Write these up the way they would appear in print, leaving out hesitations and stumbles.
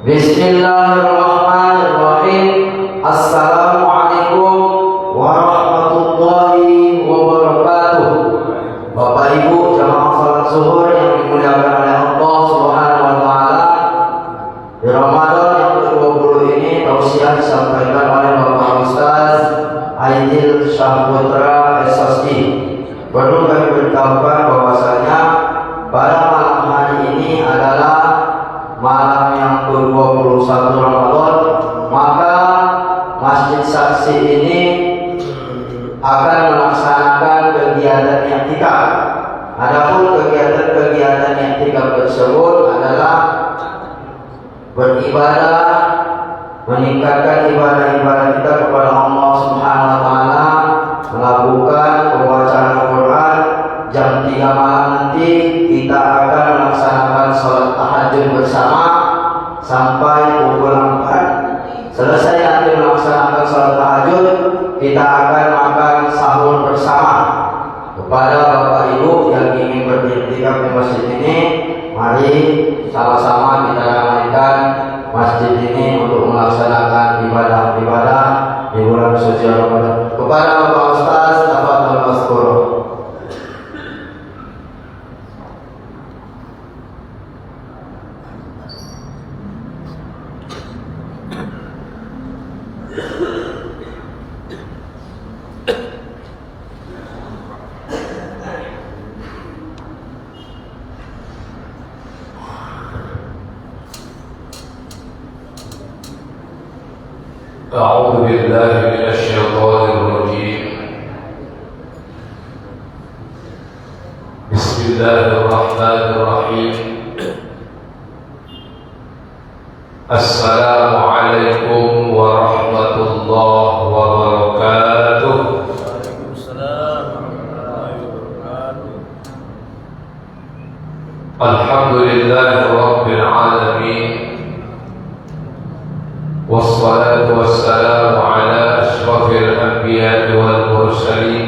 Bismillahirrahmanirrahim. Assalamualaikum warahmatullahi wabarakatuh. Bapak Ibu jamaah salat zuhur yang dimuliakan oleh Allah Subhanahu wa taala. Di Ramadan yang ke-20 ini tausiah disampaikan oleh Bapak Ustaz Aidil Syahputra SSI. Perlu kami beritahukan bahwasanya pada malam hari ini adalah malam yang ke-21 Ramadan, maka Masjid Saksi ini akan melaksanakan kegiatan i'tikaf. Adapun kegiatan i'tikaf tersebut adalah beribadah, meningkatkan ibadah-ibadah kita kepada Allah Subhanahu wa taala, melakukan pembacaan Al-Qur'an. Jam 3 malam nanti kita akan melaksanakan salat tahajud bersama sampai pukul 4. Selesai nanti melaksanakan salat tahajud, kita akan makan sahur bersama. Kepada Bapak Ibu yang ingin beriktikaf di masjid ini, mari sama-sama kita ramaikan masjid ini untuk melaksanakan ibadah-ibadah di bulan suci Ramadan. Kepada Bapak Ustaz, tafadhol mazkur. أعوذ بالله من الشيطان الرجيم. بسم الله الرحمن الرحيم. السلام عليكم ورحمة الله وبركاته. الحمد لله رب العالمين، والصلاة والسلام على أشرف الأنبياء والمرسلين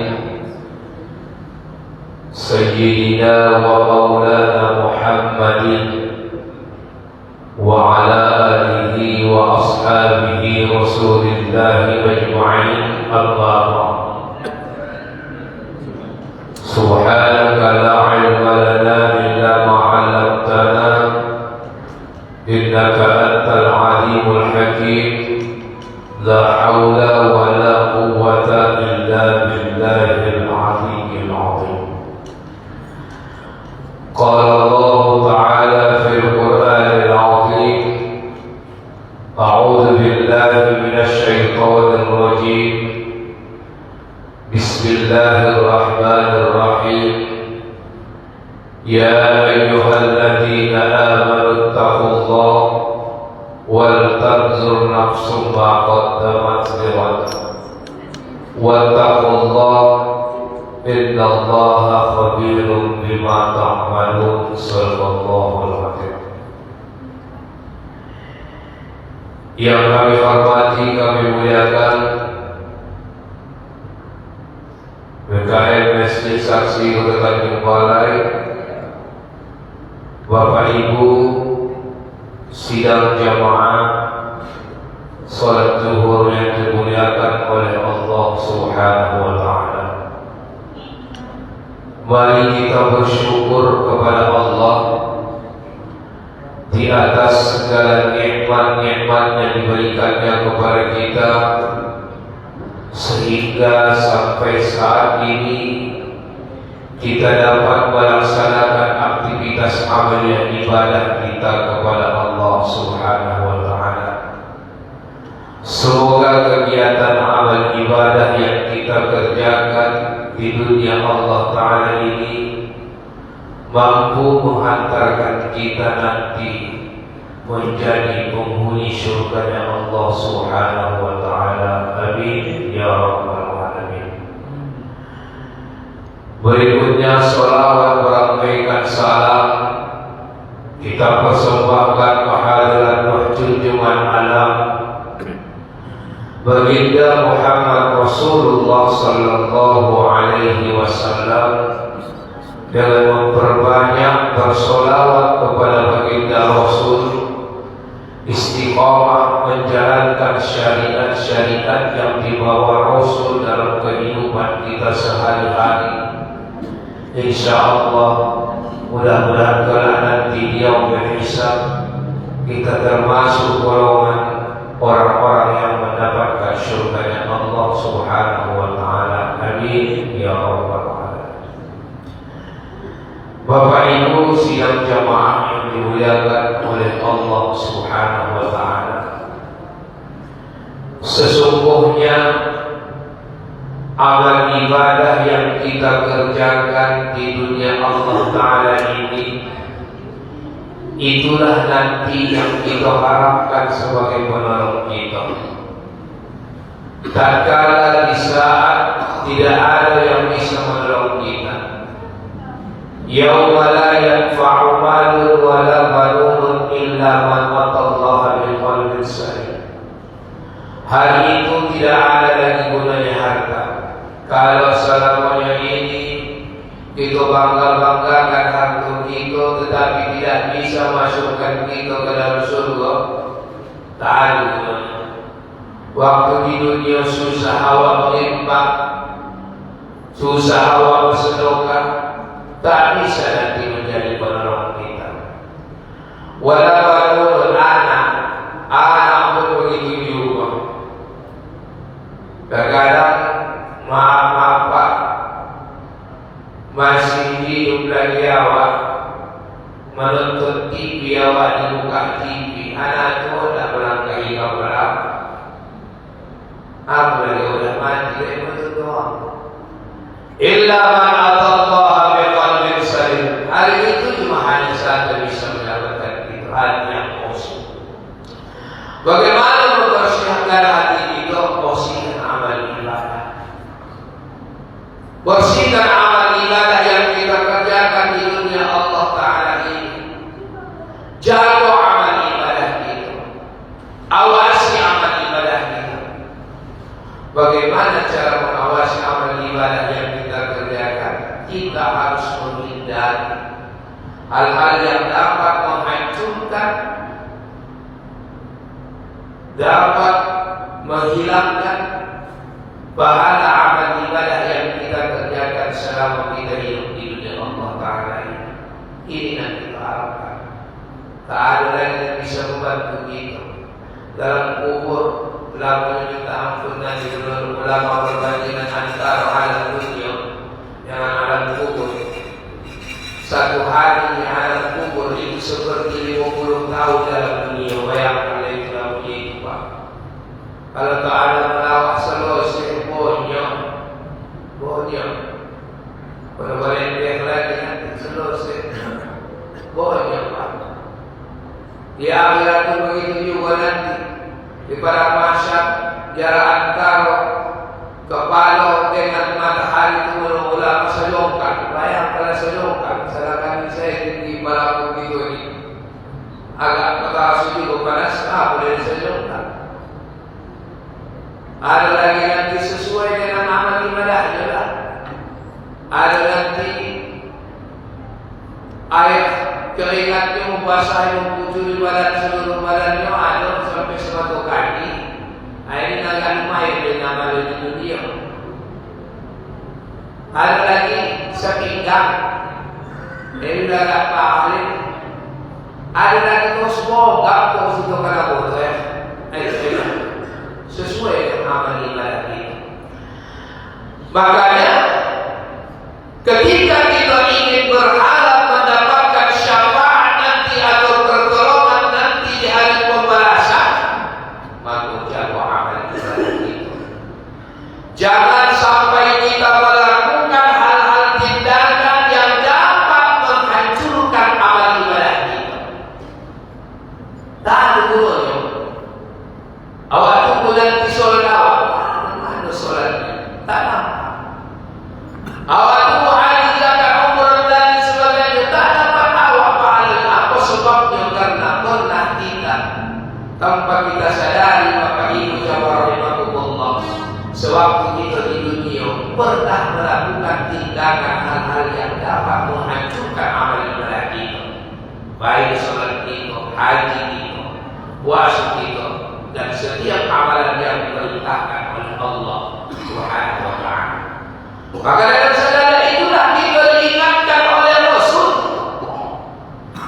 سيدنا ومولانا محمد وعلى آله وأصحابه رسول الله أجمعين. أما بعد، سبحانك لا علم لنا إلا ما علمتنا إنك أنت العليم الحكيم. لا حول ولا قوة إلا بالله العلي العظيم. قال الله تعالى في القرآن العظيم: أعوذ بالله من الشيطان الرجيم. بسم الله الرحمن الرحيم. يا أيها الذين آمنوا اتقوا الله ولتنظر نفس ما قدمت لغد واتقوا الله إن الله خبير بما تعملون. صدق الله العظيم. Yang kami hormati, kami muliakan PKM Masjid Saksi Kota Tanjung Balai, Bapak Ibu sidang jamaah salat zuhur yang dimuliakan oleh Allah Subhanahu wa taala. Mari kita bersyukur kepada Allah di atas segala nikmat-nikmat yang diberikannya kepada kita, sehingga sampai saat ini kita dapat melaksanakan aktivitas amal ibadah kita kepada Allah Subhanahu wa taala. Semoga kegiatan amal ibadah yang kita kerjakan di dunia Allah taala ini mampu menghantarkan kita nanti menjadi penghuni surga Allah Subhanahu wa taala. Amin ya rabbal alamin. Berikutnya salawat berangkaikan salam kita persembahkan kehadiran Nurjul Juman Alam Baginda Muhammad Rasulullah sallallahu alaihi wasallam dengan memperbanyak bersolawat kepada baginda Rasul, istiqamah menjalankan syariat-syariat yang dibawa Rasul dalam kehidupan kita sehari-hari. InsyaAllah mudah-mudahan kelak nanti dia berhisab, kita termasuk golongan orang-orang yang mendapatkan syurganya Allah Subhanahu wa ta'ala. Amin ya rabbal alamin. Bapak Ibu sidang jamaah yang dimuliakan oleh Allah Subhanahu wa ta'ala, sesungguhnya amal ibadah yang kita kerjakan di dunia Allah ta'ala ini, itulah nanti yang kita harapkan sebagai penolong kita. Tatkala di saat tidak ada yang bisa menolong kita, yauma la yanfa'u malun wala banun illa man atallaha biqalbin salim. Hari itu tidak ada lagi gunanya harta kalau selamanya ini kita bangga-banggakan harta kita tetapi tidak bisa masukkan kita ke dalam surga. Tak ada gunanya. Waktu di dunia susah awak berimbang, susah awak bersedekah, tak bisa nanti menjadi penolong kita. Walaupun anak pun begitu juga. Kadang-kadang maaf Pak, masih hidup lagi awak, menonton TV awak dibuka TV, anak itu tak melangkahi kabar. Aku lagi udah mati, betul doang. Illa man atallaha biqalbin salim. Hari itu cuma hanya satu bisa mendapatkan itu, hati yang kosong. Bagaimana membersihkan hati itu? Bersihkan amal ibadah. Bersihkan amal ibadah yang kita kerjakan di dunia Allah Ta'ala ini. Jaga amal ibadah kita, awasi amal ibadah kita. Bagaimana cara mengawasi amal ibadah yang kita kerjakan? Kita harus menghindari hal-hal yang dapat menghancurkan, dapat menghilangkan pahala amal ibadah yang kita kerjakan selama kita hidup di dunia Allah Ta'ala ini. Ini yang kita harapkan. Tak ada lagi yang bisa membantu kita dalam kubur. Ulama minta ampun dan ulama berbandingan antara alam dunia dengan alam kubur. Satu hari di alam kubur itu seperti 50 tahun dalam dunia. Bayangkan itu dalam dunia itu Pak. Kalau tak ada melawat selesai bonyok. Kalau berendek lagi nanti selesai bonyok Pak. Di akhirat itu begitu juga nanti. Di pada masa jarak antara kepala dengan matahari itu mula-mula sejongkang. Bayangkan sejongkang. Sedangkan saya di balaku itu ini agak kekasih juga panas. Boleh sejongkang. Ada lagi nanti sesuai dengan amal ibadahnya lah. Ada nanti air keringatnya membasahi mempucuri badan seluruh badannya, ada sampai 100 kaki. Ini agak lumayan dengan amal di dunia. Ada lagi sepinggang, ini agak pahalin. Ada lagi kau semoga kau sudah kena bodoh ya. Sesuai dengan amal ibadah kita. Makanya ketika kita ingin berharap mendapatkan syafaat nanti atau pertolongan nanti di hari pembalasan, maka jaga amal ibadah kita. Jangan sampai kita melakukan hal-hal tindakan yang dapat menghancurkan amal ibadah kita. Tak ada gunanya. Awak tunggu nanti solat awak, mana solatnya? Tak nampak. Awak tunggu hari zakat umrah dan sebagainya, tak dapat awak pahala. Apa sebabnya? Karena pernah kita tanpa kita sadari, maka itu jawab rahimahullah melakukan tindakan hal-hal yang dapat menghancurkan amal ibadah kita, baik salat kita, haji kita, puasa kita, dan setiap amalan yang diperintahkan oleh Allah Subhanahu wa Ta'ala. Maka dalam sadar itulah kita diingatkan oleh Rasul,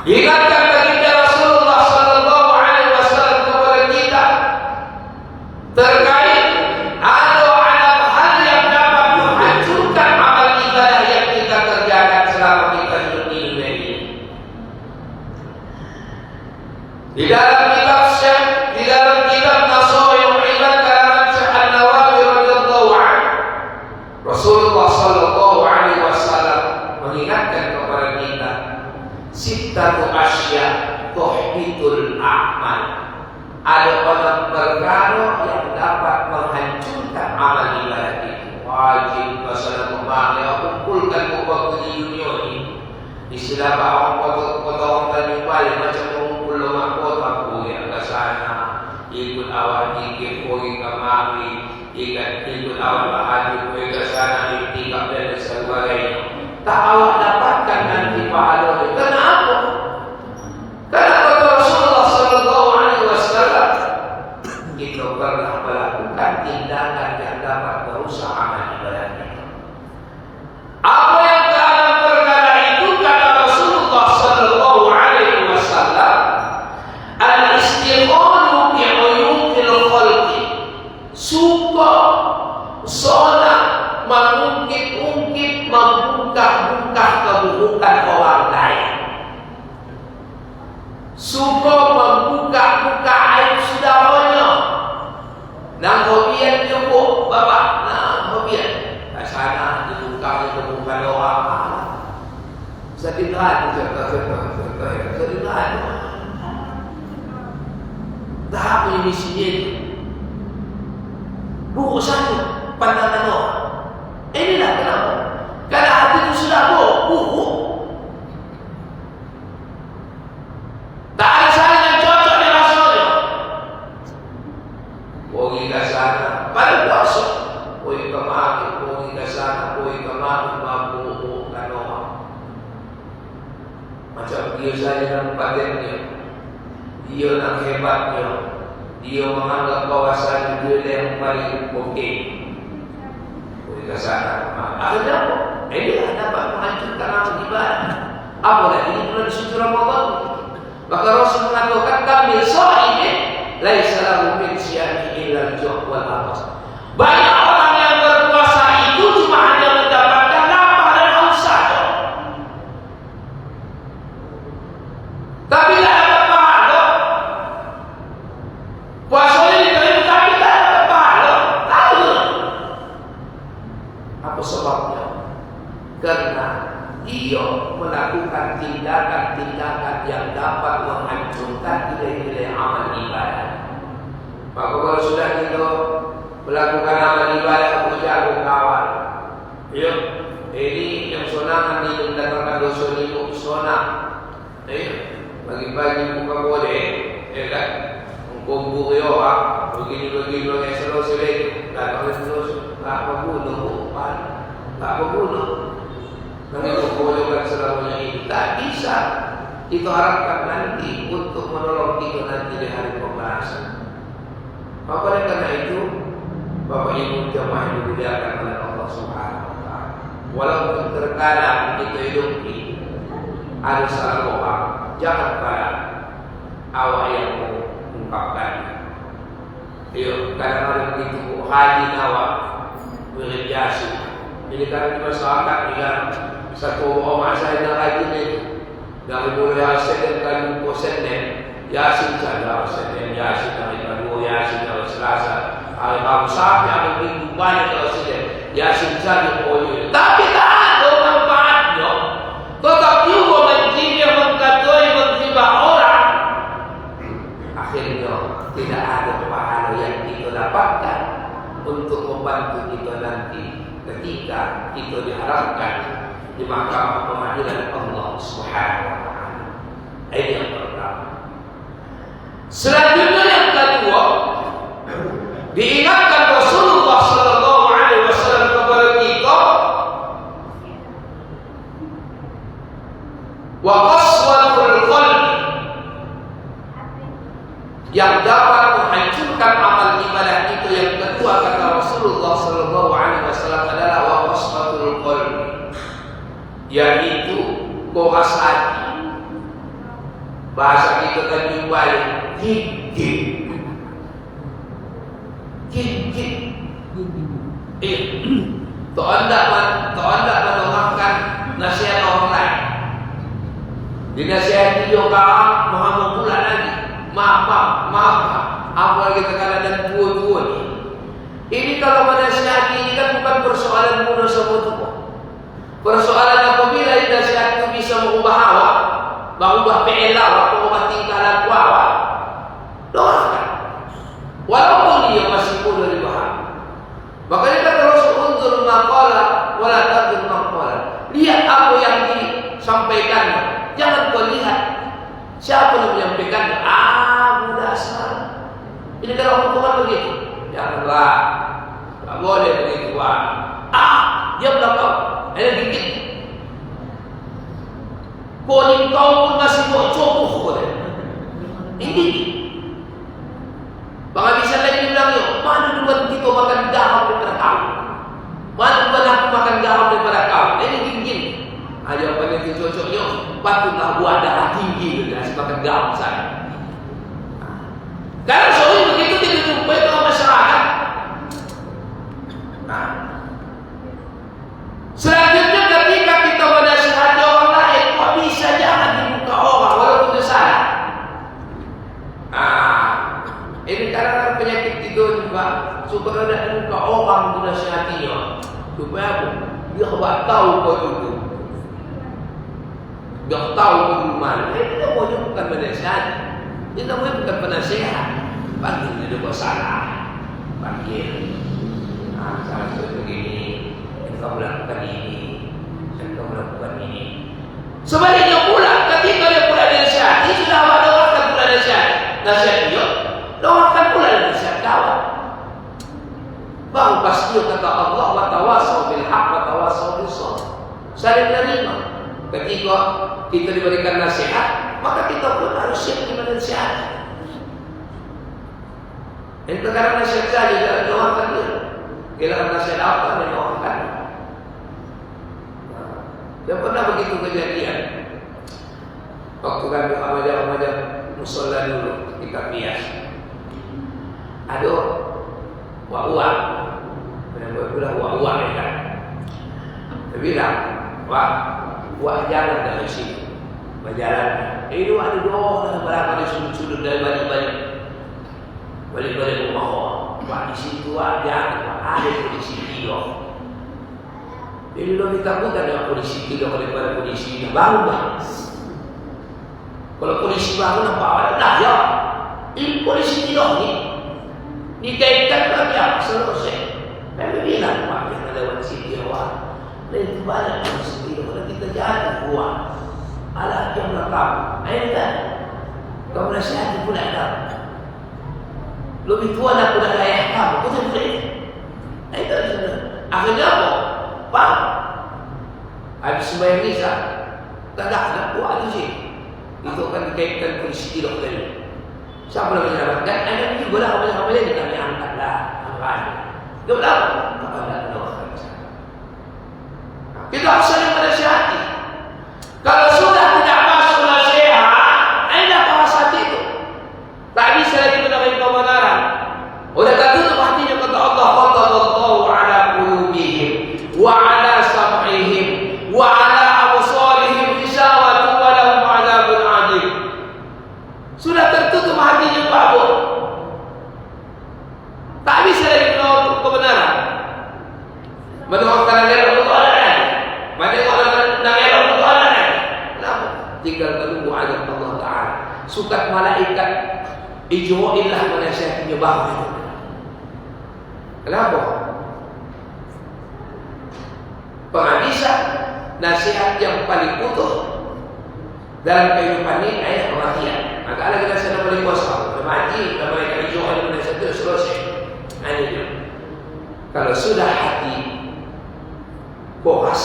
diingatkan baginda Rasulullah sallallahu alaihi wasallam kepada kita terkait ada hal yang dapat menghancurkan amal ibadah yang kita kerjakan selama kita hidup di dunia ini. Di dalam kitab Nasaihul Ibad karangan Syekh An-Nawawi radhiyallahu anhu, Rasulullah sallallahu alaihi wasallam mengingatkan kepada kita sittatu asya tuhbitul a'mal. Ada banyak perkara yang dapat menghancurkan amal ibadah kita. Wajib masalah memahami kumpulkan waktu di dunia ini. Istilah orang potong tanya balik macam mengumpul lemak kota pergi ke sana, ikut awal dikit pergi ke mari, ikut awal haji pergi ke sana, iktikaf dan sebagainya. Tak awak dapatkan nanti pahala. Kenapa? Karena kata Rasulullah sallallahu alaihi wasallam, kita pernah melakukan tindakan yang dapat merusak amal ibadah kita. Apa yang dalam perkara itu kata Rasulullah sallallahu alaihi wasallam, al-istiqalu bi uyubil khalqi, suka sona mengungkit-ungkit, membungkah-bungkah keburukan orang lain. Suka membuka-buka aib saudaranya. Nang hobian jemput bapak, nah hobian kat sana dibuka keburukan orang. Sedihlah sedihlah. Tahap ini misi dia. Buruk saja pandangan orang. Inilah kenapa. Kalau hati itu sudah buruk, tak ada saling yang cocok dengan rasanya. Pergi ke sana, pada puasa, pergi ke mari, pergi ke sana, pergi ke mari, memburukkan orang. Macam dia saja dalam patennya, dia nak hebatnya, dia menganggap bahawasanya dia yang paling okey. Pergi ke sana, akhirnya apa? Inilah dapat menghancurkan amal ibadah. Apa lagi ini bulan suci Ramadan? Maka Rasul mengatakan kami shaimin laisa lahu min siyami illa al-ju' wal 'atas. Banyak orang yang berpuasa itu cuma hanya mendapatkan lapar dan haus saja. Tapi tidak dapat pahala. Puasanya diterima tapi tidak dapat pahala. Tahu? Apa sebabnya? Karena dia melakukan tindakan-tindakan yang dapat menghancurkan nilai-nilai amal ibadah. Maka kalau sudah kita melakukan amal ibadah, aku jago kawan. Ya, ini yang sonangan ini mendatangkan dosa ini sonang. Pagi-pagi buka boleh, ya kan? Kumpul orang, begini-begini yang selesai, tak boleh terus, tak berguna, tak berguna. Karena kebolehkan selamanya ini tak bisa kita harapkan nanti untuk menolong kita nanti di hari pembalasan. Maka oleh karena itu, Bapak Ibu jemaah yang dimuliakan oleh Allah Subhanahu wa Ta'ala, walaupun terkadang kita hidup ini ada salah doa, jangan pada awak yang mengungkapkan. Ayo, kadang-kadang begitu haji awak berjasa. Jadi kalau di masyarakat dengan satu orang saya nak haji ni dari mulai Senin kali Senin, Yasin saja Senin, Yasin hari kedua, Yasin hari Selasa, hari Rabu sampai hari Minggu banyak kalau Senin, Yasin saja pokoknya. Tapi tak ada manfaatnya. Tetap juga menjinjing, mengkatoi, menghibah orang. Akhirnya tidak ada pahala yang kita dapatkan untuk membantu kita nanti ketika kita diharapkan di mahkamah pengadilan Allah Subhanahu wa Ta'ala. Ini yang pertama. Selanjutnya yang kedua, diingatkan Rasulullah sallallahu alaihi wasallam kepada kita wa qaswatul qalbi, yang dapat menghancurkan amal ibadah itu yang kedua kata Rasulullah sallallahu alaihi wasallam adalah wa qaswatul qalbi, yaitu koras hati. Bahasa kita kan balik gigit. Tak anda mendengarkan nasihat orang lain. Dinasihati dia orang maha pula lagi. Maaf. Apa kita kata dan buat-buat. Ini kalau menasihati ini kan bukan persoalan mudah sama tua. Persoalan apabila nasihat itu bisa mengubah awak, mengubah PL awak, mengubah tingkah laku awak, doakan. Walaupun dia masih muda di bahar. Makanya kata Rasul, unzur maqala wala tadur maqala. Lihat apa yang disampaikannya, jangan kau lihat siapa yang menyampaikannya. Dasar. Ini kalau hukuman begitu, janganlah. Tak boleh begitu. Dia belakang. Ada gigit. Kuning kau pun masih mau coba boleh. Ini. Bang bisa lagi bilang, mana duluan kita makan garam daripada kau? Mana duluan aku makan garam daripada kau? Ini gigit. Jawapan itu cocoknya, patutlah buat darah tinggi dengan makan garam saya. Karena soalnya begitu tidak jumpai dengan masyarakat. Selanjutnya ketika kita menasihati orang lain, kok bisa jangan dibuka orang walaupun dia salah. Ini karena penyakit tidur juga supaya ada dibuka orang menasihatinya. Supaya apa? Dia tahu kau itu. Dia tahu kau mana. Ini namanya bukan menasihati. Ini namanya bukan penasihat. Panggil dia buat salah. Panggil. Salah seperti begini. Engkau melakukan ini. Engkau melakukan ini. Sebaliknya pula, ketika dia pula dinasihati, sudah ada orang pula nasihat dia. Doakan pula nasihat kawan. Baru pasti kata Allah, wa tawasau bil haq wa tawasau bis sabr. Saling menerima. Ketika kita diberikan nasihat, maka kita pun harus siap menerima nasihat. Ini perkara nasihat saja jangan doakan dia. Kira nasihat apa dan doakan. Dan pernah begitu kejadian. Waktu kami remaja musola dulu kita bias. Ada uang. Benar-benar uang ya kan. Dia bilang, Wah jalan dari sini, berjalan. Itu ada dua berapa di sudut-sudut dari balik rumah orang. Wah di situ ada polisi dia. Jadi lo ditakutkan dengan polisi dia daripada polisi dia baru bang. Kalau polisi baru nampak ada ya. Ini polisi dia ni dikaitkan lagi apa selesai. Kami bilang Pak jangan lewat sini awak. Dan itu banyak polisi dia kalau kita jalan buat alat yang lengkap. Ayo kan? Kau menasihati pula ada. Lebih tua nak pula layak kamu. Kau tak boleh. Ayo tak sudah. Akhirnya apa? Pak. Habis sembahyang Nisa. Tak nak buat tu sih. Itu akan dikaitkan polisi tidak tadi. Siapa nak menyelamatkan? Dan ada juga lah ramai-ramai yang kami angkatlah. Angkat. Dia berapa? Apa nak doakan? Kita harus saling menasihati. Kalau sudah tidak masuk nasihat, ada perasaan itu. Tak bisa lagi menerima kebenaran. Oleh karena itu hatinya kata Allah, "Khatallahu ala qulubihim wa ala sam'ihim wa ala absarihim ghishawatun wa lahum 'adzabun 'adzim." Sudah tertutup hatinya Pak Bu. Tak bisa lagi menerima kebenaran. Mendoakan Allah tinggal menunggu azab Allah Ta'ala. Sukat malaikat ijwa'illah menasihatinya bahawa itu. Kenapa? Penghabisan nasihat yang paling utuh dalam kehidupan ini adalah kematian. Maka ada kita sedang boleh kuasa mati, malaikat ijwa'illah menasihatinya selesai. Ini dia. Kalau sudah hati bohas,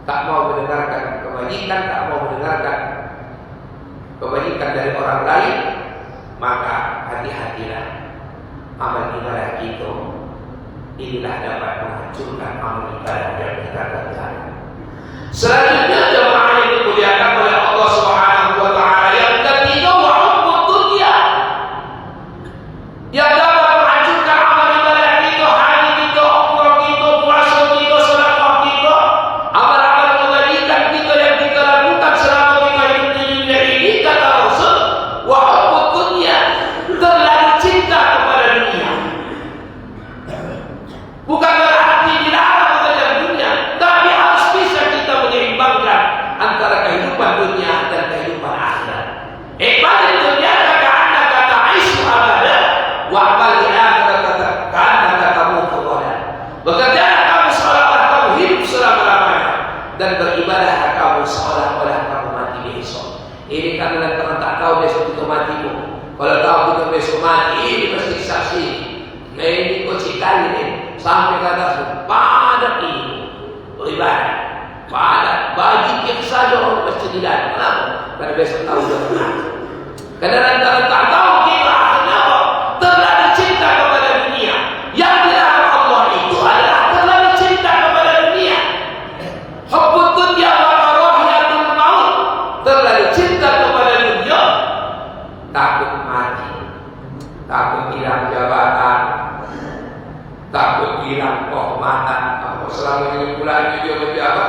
tak mau mendengarkan kebajikan, tak mau mendengarkan kebajikan dari orang lain, maka hati-hatilah. Amal ibadah itu inilah dapat menghancurkan amal ibadah yang kita kerjakan. Selanjutnya jemaah yang dimuliakan oleh Allah Subhanahu wa taala, yang ketiga wa hubbud dunya. Yang dapat menghancurkan amal ibadah kita, haji kita, umrah kita, puasa kita, sedekah kita, amal-amal kebajikan kita yang kita lakukan selama kita hidup di dunia ini, kata Rasul, wa hubbud dunya, terlalu cinta kepada dunia. Bukan berarti dilarang mengejar dunia, tapi harus bisa kita menyeimbangkan antara kehidupan dunia dan kehidupan akhirat. Ibadah dunia kata kata aisyah abada, wa amal akhirat kata kamu kemudian. Bekerjalah kamu seolah-olah kamu hidup selama-lamanya, dan beribadah kamu seolah-olah kamu mati besok. Ini karena teman tak tahu besok itu matimu. Kalau tahu kita besok mati, ini pasti saksi. Nah ini kunci kali ini. Sampai kata padat ini beribadah, padat bagi yang saja orang mesti dilakukan. Kenapa? Karena besok tahu dia mati. Karena lantaran tak tahu kita akhirnya terlalu cinta kepada dunia. Yang dilarang Allah itu adalah terlalu cinta kepada dunia. Hubbud dunya wa karahiyatul maut. Terlalu cinta kepada dunia, takut mati, takut hilang jabatan, takut hilang kehormatan. Apa selama ini bulan dia lebih apa?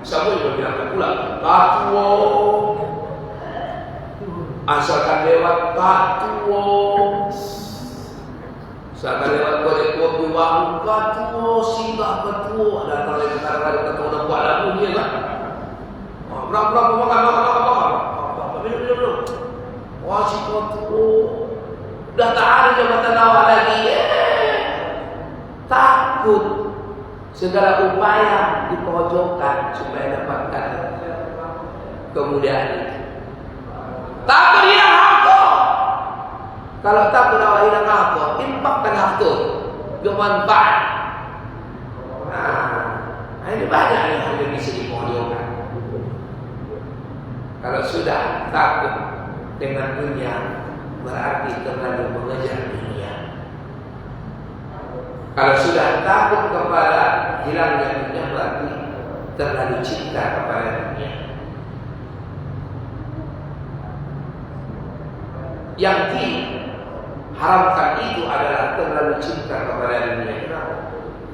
Siapa yang bilang pula? Katuo. Asalkan lewat katuo. Asalkan lewat boleh kopi warung katuo, singgah katuo. Ada kalau yang kata katuo nak buat lagu dia kan? Berapa makan. Minum. Wah si katuo. Dah tak ada jabatan awak lagi. Takut segala upaya dipojokkan supaya dapatkan kemudahan itu. Takut hilang harta. Kalau takut awak hilang harta, infakkan harta bermanfaat. Nah, ini banyak yang bisa dipojokkan. Kalau sudah takut dengan dunia, berarti terlalu mengejar dunia. Kalau sudah takut kepada hilangnya dunia, berarti terlalu cinta kepada dunia. Yang diharamkan itu adalah terlalu cinta kepada dunia. Kenapa?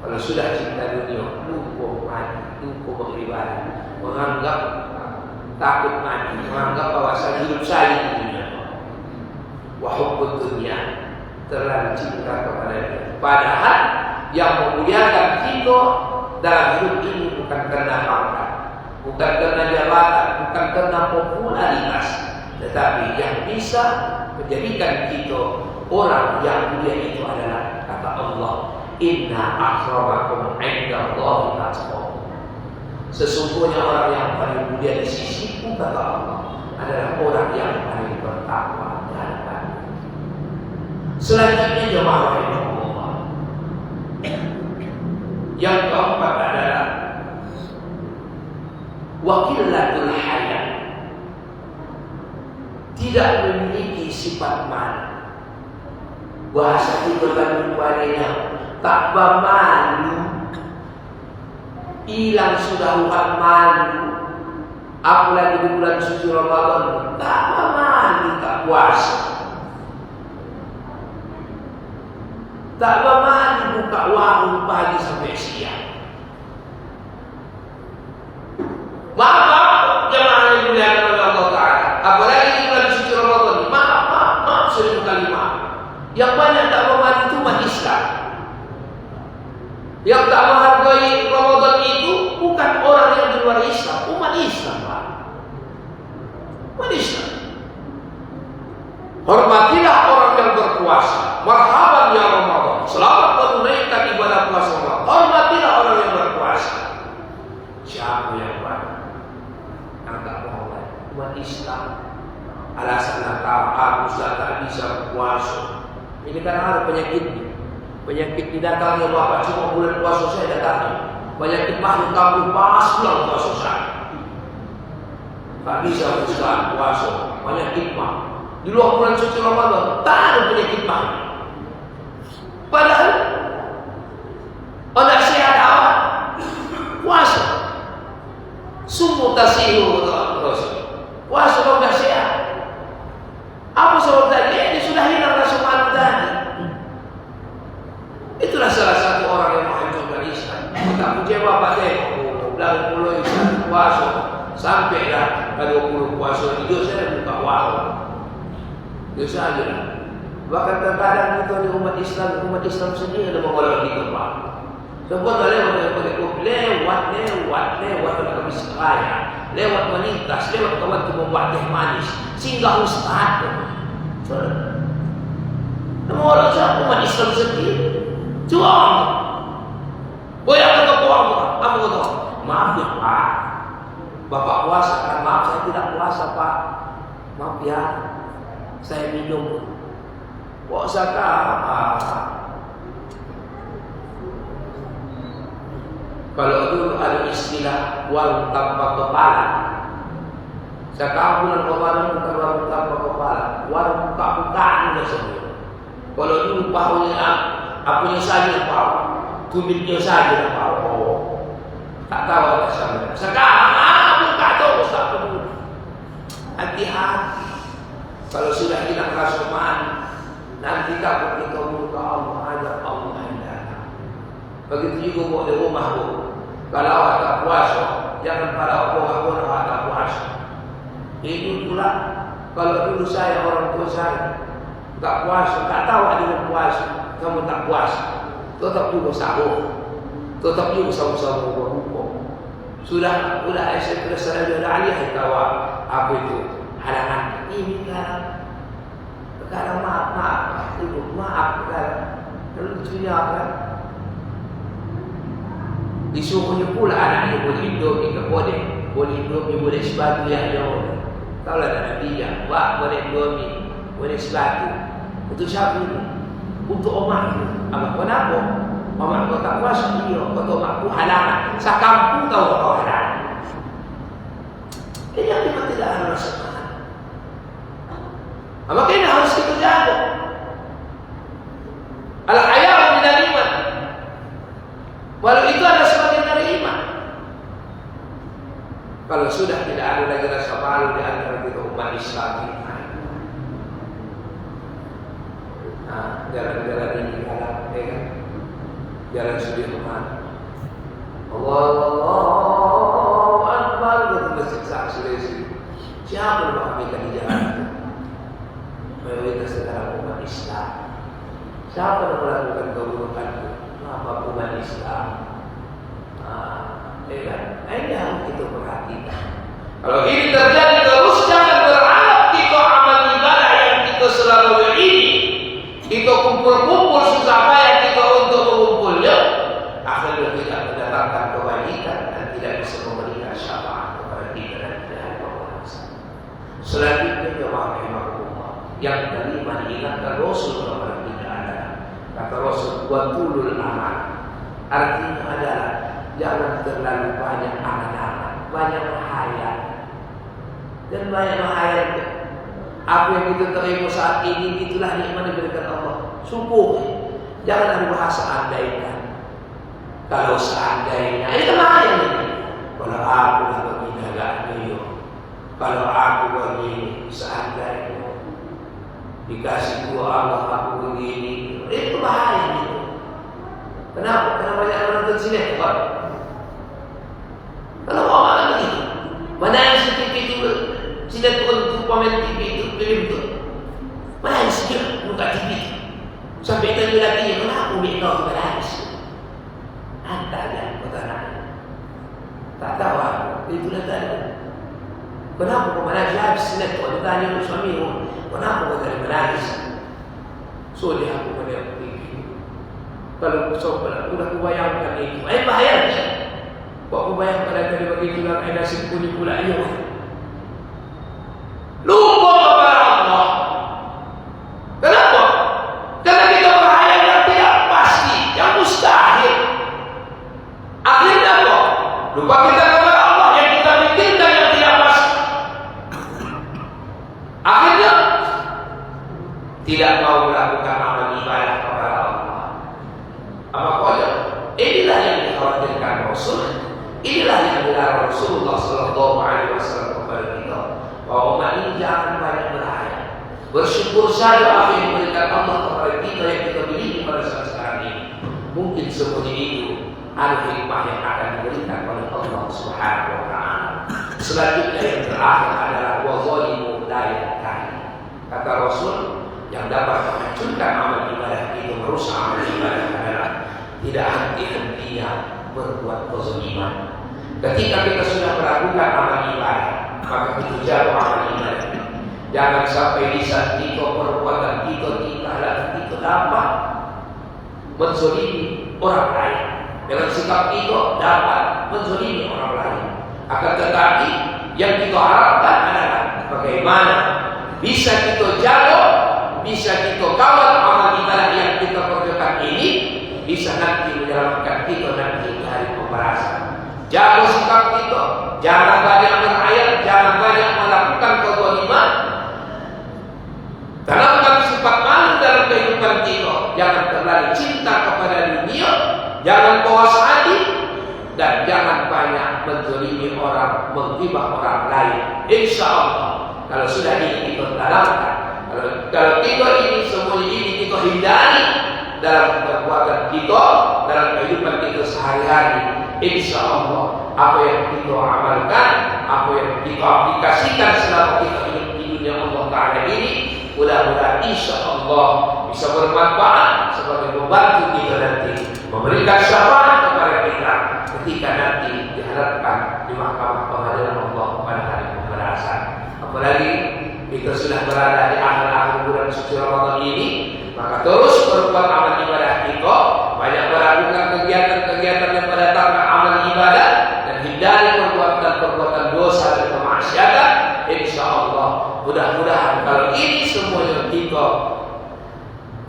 Kalau sudah cinta dunia, lupa mati, lupa beribadah, menganggap takut mati, menganggap bahwa hidup saya di dunia. Wa hubbud dunya, terlalu cinta kepada dunia. Padahal yang memuliakan kita dalam hidup ini bukan karena pangkat, bukan karena jabatan, bukan karena popularitas, tetapi yang bisa menjadikan kita orang yang mulia itu adalah kata Allah, inna akramakum indallahi atqakum. Sesungguhnya orang yang paling mulia di sisiku, kata Allah, adalah orang yang paling bertakwa dan baik. Selanjutnya jemaah rahimahullah, yang keempat adalah wakilatul hayat, tidak memiliki sifat malu. Bahasa kita Bandung wadenya tak malu, hilang sudah bukan malu. Apalagi di bulan suci Ramadan, tak malu, tak puasa, tak malu buka warung pagi sampai siang. Maaf jemaah yang dimuliakan oleh Allah Ta'ala, apalagi di bulan suci Ramadan, maaf 1000 kali maaf. Yang banyak tak memahami itu umat Islam. Yang tak menghargai Ramadan itu bukan orang yang di luar Islam, umat Islam, Pak. Umat Islam. Hormatilah orang yang berpuasa. Marhaban ya Ramadan, selamat menunaikan ibadah puasa Ramadan. Hormatilah orang yang berpuasa. Siapa yang banyak? Yang tak menghormati umat Islam. Alasan aku sudah tak bisa puasa. Ini kan ada penyakit. Penyakit ini datangnya Bapak cuma bulan puasa saya datang. banyak khidmat kamu pas pulang puasa saya. Tak bisa Ustaz puasa, banyak khidmat. Di luar bulan suci Ramadan, tak ada punya khidmat. Padahal pada sehat awak puasa. Sumu tasihu terus. Puasa kalau tidak sehat. Apa sebab tadi? Ini sudah hilang rasa malu tadi. Itulah salah satu orang yang menghancurkan Islam. Tak puji bapak tengok, lalu mulai puasa sampai dah 20 puasa hidup saya buka warung. Itu saja lah. Bahkan terkadang kita di umat Islam sendiri ada mengolah di tempat. Sebab lewat habis raya, lewat melintas, lewat kawan tu membuat teh manis, singgah ustaz. Mengolah siapa umat Islam sendiri? Cuang. Boleh kata puang, apa kata? Maaf ya Pak, Bapak puasa kan? Maaf saya tidak puasa Pak. Maaf ya, saya minum. Puasa kah? Kalau dulu ada istilah warung tanpa kepala. Sekarang bulan Ramadan bukan warung tanpa kepala, warung buka-bukaan sudah semua. Kalau dulu pahunya apunya saja pau, tumitnya saja pau. Tak tahu apa sama. Sekarang buka terus tak perlu. Hati-hati. Kalau sudah hilang rasa malu, nanti takut kita muka Allah ada Allah ada. Begitu juga buat di rumah bu. Kalau awak tak puasa, jangan pada orang awak tak puasa. Ini pula kalau dulu saya orang tua saya tak puasa, tak tahu ada yang puasa, kamu tak puasa, tetap juga sahur, tetap juga sama-sama berbuka. Sudah saya terserah dari alih tahu apa itu halangan ini kan. Sekarang maaf ibu, maaf kan, lucunya kan. Disuruhnya pula anaknya boleh hidup di kebodek, boleh hidup di boleh sepatu yang jauh. Kalau ada nabinya, wah boleh domi, boleh sepatu. Untuk siapa itu? Untuk omakku. Apa kenapa? Omakku tak puasa dia, kata omakku halangan. Sakampung tahu kau halangan. Ini yang kita tidak harus lakukan. Maka ini harus kita jaga. Al-haya'u minal iman. Walau itu ada sebagian dari iman. Kalau sudah tidak ada lagi rasa malu di antara kita umat Islam kita. Nah, jalan-jalan ini kan, jalan Sudirman. Allahu Akbar, betul masjid Sulawesi. Siapa yang mengambilkan di jalan itu? Mayoritas sekarang umat Islam. Siapa yang melakukan keburukan itu? Apa umat Islam? Ini harus kita perhatikan. Kalau ini terjadi terus, jangan berharap kita amal ibadah yang kita selalu ini, kita kumpul-kumpul susah payah kita untuk mengumpulnya, akhirnya tidak mendatangkan kebaikan dan tidak bisa memberikan syafaat kepada kita dan tidak ada penguasa. Selanjutnya jemaah rahimahullah, yang kelima diingatkan Rasul kepada kita adalah kata Rasul watulul amal, artinya adalah jangan terlalu banyak angan-angan, banyak menghayal. Dan banyak menghayal apa yang kita terima saat ini, itulah nikmat yang diberikan Allah. Syukur. Jangan ada bahasa andaikan. Kalau seandainya, ini bahaya ini. Kalau aku dah begini agaknya, kalau aku begini seandainya dikasih dua Allah aku begini, itu bahaya itu. Kenapa? Karena banyak orang nonton sinetron. Kalau orang begitu, mana yang TV itu sinetron itu, pemain TV itu, film itu, mana yang sejak buka TV itu, sampai tanya lagi, kenapa dia tahu berhalis? Anda dan kota lain, tak tahu aku, itulah tadi. Kenapa pemain habis sinetron? Ditanya oleh suami, kenapa kau tadi berhalis? So dia aku pada begini. Kalau sobat, sudah kubayangkan itu, bahaya. Kok kubayangkan tadi begitu lang ay nasib ko ni pula iyo. Lupa kepada Allah. Kenapa? Karena kita berhayal yang tidak pasti, yang mustahil. Akhirnya Apa kita kepada Allah yang kita pikirkan yang tidak pasti? Akhirnya tidak mau melakukan amal ibadah kepada Allah. Apa kaya? Inilah yang dikhawatirkan Rasul. Inilah yang dilarang Rasulullah Sallallahu Alaihi Wasallam kepada kita. Bahwa umat ini jangan banyak berhayal. Bersyukur saja apa yang diberikan Allah kepada kita yang kita miliki pada saat sekarang ini. Mungkin semuanya itu ada hikmah yang akan diberikan oleh Allah Subhanahu Wa Taala. Selanjutnya yang terakhir adalah wazalimu la yakani. Kata Rasul, yang dapat menghancurkan amal ibadah itu, merusak amal ibadah adalah tidak henti-hentinya berbuat kezaliman. Ketika kita sudah melakukan amal ibadah, maka itu jauh amal ibadah. Jangan sampai lisan kita, perbuatan kita tingkah kita dapat menzalimi orang lain. Dengan sikap kita dapat menzalimi orang lain. Akan tetapi yang kita harapkan adalah bagaimana bisa kita jaga, bisa kita kawal amal ibadah yang kita kerjakan ini, bisa nanti menyelamatkan kita nanti dari pembalasan. Jaga sikap kita, jangan banyak berhayal, jangan banyak melakukan kezaliman. Tanamkan sifat malu dalam kehidupan kita. Jangan terlalu cinta kepada dunia, jangan puas hati, dan jangan banyak menzalimi orang, menghibah orang lain. Insya Allah, kalau sudah ini kita tanamkan, kalau kita ini semua ini kita hindari dalam perbuatan kita, dalam kehidupan kita sehari-hari, insya Allah apa yang kita amalkan, apa yang kita aplikasikan selama kita hidup di dunia Allah Ta'ala ini, mudah-mudahan insya Allah bisa bermanfaat sebagai membantu kita nanti, memberikan syafaat kepada kita ketika nanti diharapkan di mahkamah pengadilan Allah pada hari pembalasan. Apalagi kita sudah berada di akhir-akhir bulan suci Ramadan ini, maka terus berbuat amal ibadah kita, banyak melakukan kegiatan-kegiatan yang mendatangkan amal ibadah, dan hindari perbuatan-perbuatan dosa dan kemaksiatan. Insya Allah, mudah-mudahan kalau ini semuanya kita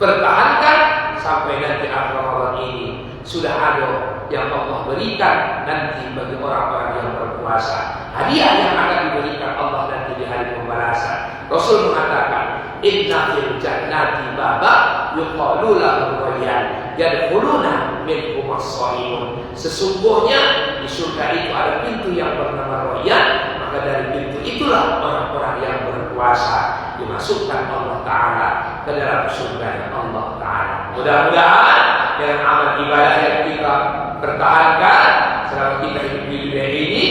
pertahankan sampai nanti akhir Ramadan ini, sudah ada yang Allah berikan nanti bagi orang-orang yang berpuasa, hadiah yang akan diberikan Allah nanti di hari pembalasan. Rasul mengatakan, inna fil jannati baba yuqalu lahu rayyan yadkhuluna minhu as-shaimun. Sesungguhnya di surga itu ada pintu yang bernama Rayyan, maka dari pintu itulah orang-orang yang berpuasa dimasukkan Allah Ta'ala ke dalam surga Allah Ta'ala. Mudah-mudahan dengan amal ibadah yang kita pertahankan selama kita hidup di dunia ini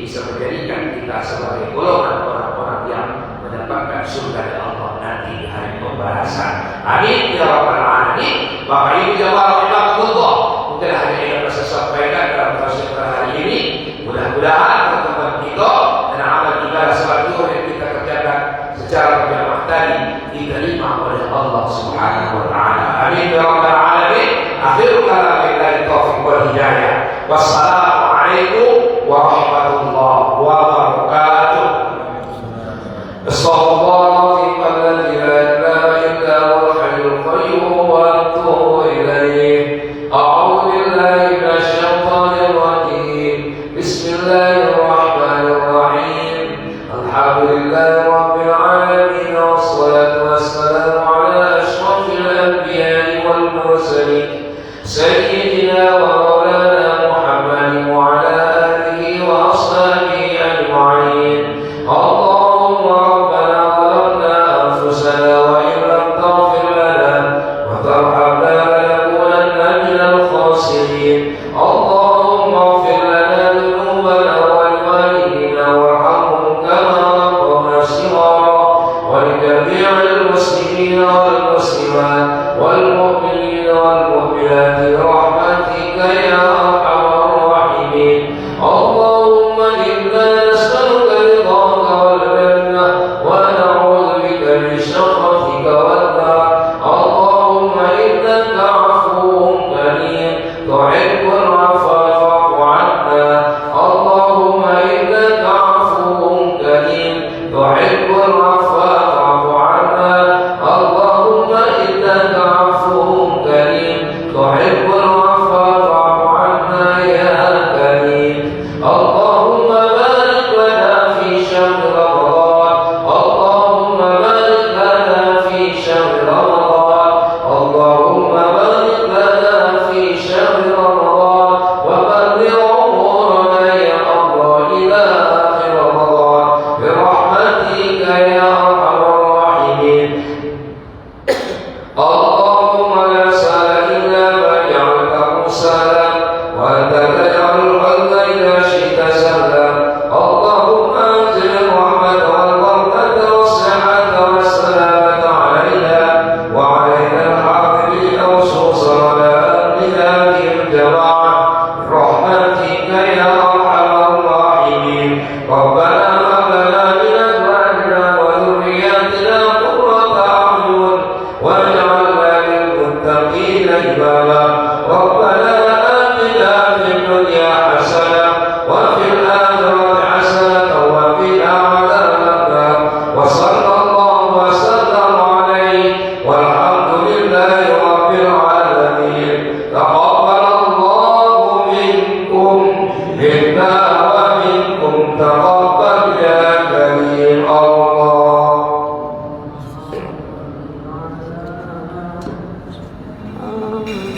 bisa menjadikan kita sebagai golongan orang-orang yang mendapatkan surga Allah nanti di hari pembalasan. Amin ya rabbal alamin. Bapak Ibu jamaah rahimakumullah, mungkin hanya yang bisa saya sampaikan dalam proses hari ini. Mudah-mudahan pertemuan kita dan amal ibadah selanjutnya yang kita kerjakan secara berjamaah tadi diterima oleh Allah Subhanahu wa taala. Amin ya rabbal alamin. Akhirul kalam billahi taufiq wal hidayah. Wassalamualaikum warahmatullahi wabarakatuh. Astagfirullahaladzim alladzi la ilaha illa huwal hayyul qayyum wa atubu ilaih. A'udzu billahi minasy syaithanir rajim. Bismillahirrahmanirrahim. Alhamdulillahi rabbil alamin wassalatu wassalamu ala asyrafil anbiya'i wal mursalin sayyidina wa maulana Muhammadin wa ala alihi wa ashabihi ajma'in. Oh Alhamdulillah.